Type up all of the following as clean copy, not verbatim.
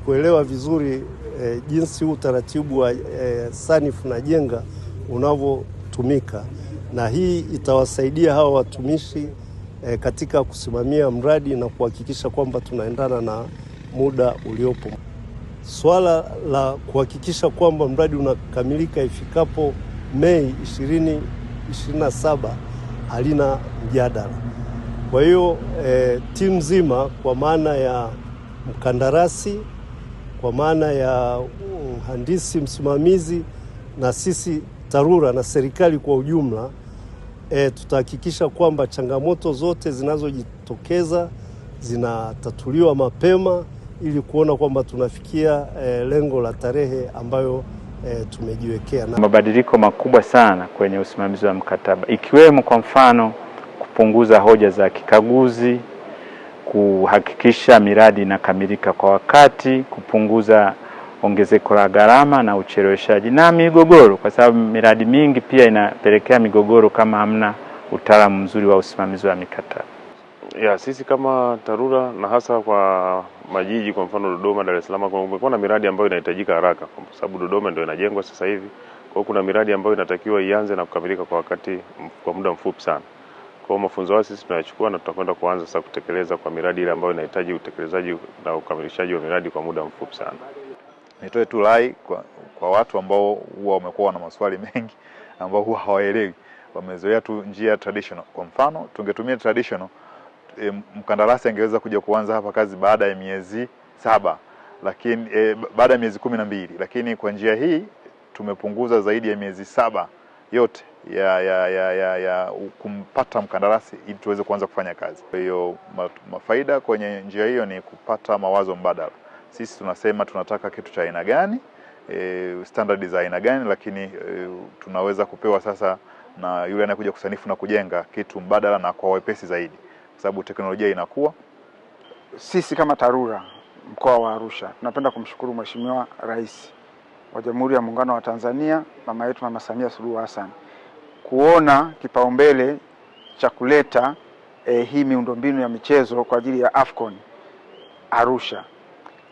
kuelewa vizuri jinsi utaratibu wa sanifu na jenga unavyotumika, na hii itawasaidia hawa watumishi katika kusimamia mradi na kuhakikisha kwamba tunaendana na muda uliopo. Swala la kuhakikisha kwamba mradi unakamilika ifikapo Mei 2027 halina mjadala. Kwa hiyo timu nzima kwa maana ya mkandarasi, kwa maana ya mhandisi msimamizi na sisi TARURA na serikali kwa ujumla, tutahakikisha kwamba changamoto zote zinazojitokeza zinatatuliwa mapema ili kuona kwamba tunafikia lengo la tarehe ambayo tumejiwekea. Mabadiliko makubwa sana kwenye usimamizi wa mkataba, ikiwemo kwa mfano kupunguza hoja za kikaguzi, kuhakikisha miradi inakamilika kwa wakati, kupunguza ongezeko la gharama na ucheleweshaji na migogoro, kwa sababu miradi mingi pia inapelekea migogoro kama hamna utaalamu mzuri wa usimamizi wa mikataba. Sisi kama TARURA na hasa kwa majiji, kwa mfano Dodoma, Dar es Salaam, kumekuwa na miradi ambayo inahitajika haraka kwa sababu Dodoma ndio inajengwa sasa hivi. Kwa hiyo kuna miradi ambayo inatakiwa ianze na kukamilika kwa wakati, kwa muda mfupi sana. Kwa hiyo mafunzo haya sisi tunayachukua na tutakwenda kuanza sasa kutekeleza kwa miradi ile ambayo inahitaji utekelezaji na ukamilishaji wa miradi kwa muda mfupi sana. Nitoe tu rai kwa watu ambao huwa wamekuwa na maswali mengi, ambao huwa hawaelewi, wamezoea tu njia traditional. Kwa mfano, tungetumia traditional, mkandarasi angeweza kuja kuanza hapa kazi baada ya miezi 7, lakini baada ya miezi 12, lakini kwa njia hii tumepunguza zaidi ya miezi 7 yote ya kumpata mkandarasi ili tuweze kuanza kufanya kazi. Kwa hiyo mafaida kwenye njia hiyo ni kupata mawazo mbadala. Sisi tunasema tunataka kitu cha aina gani, standard za aina gani, lakini tunaweza kupewa sasa na yule anakuja kusanifu na kujenga kitu mbadala na kwa wepesi zaidi, kwa sababu teknolojia inakuwa. Sisi kama TARURA mkoa wa Arusha tunapenda kumshukuru Mheshimiwa Rais wa Jamhuri ya Muungano wa Tanzania, mama yetu Mama Samia Suluhu Hassan, kuona kipaumbele cha kuleta hii miundombinu ya michezo kwa ajili ya AFCON Arusha.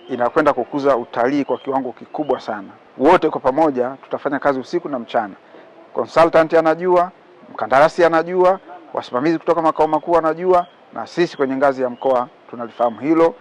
Inakwenda kukuza utalii kwa kiwango kikubwa sana. Wote kwa pamoja tutafanya kazi usiku na mchana. Consultant anajua, mkandarasi anajua, wasimamizi kutoka makao makuu anajua, na sisi kwenye ngazi ya mkoa tunalifahamu hilo.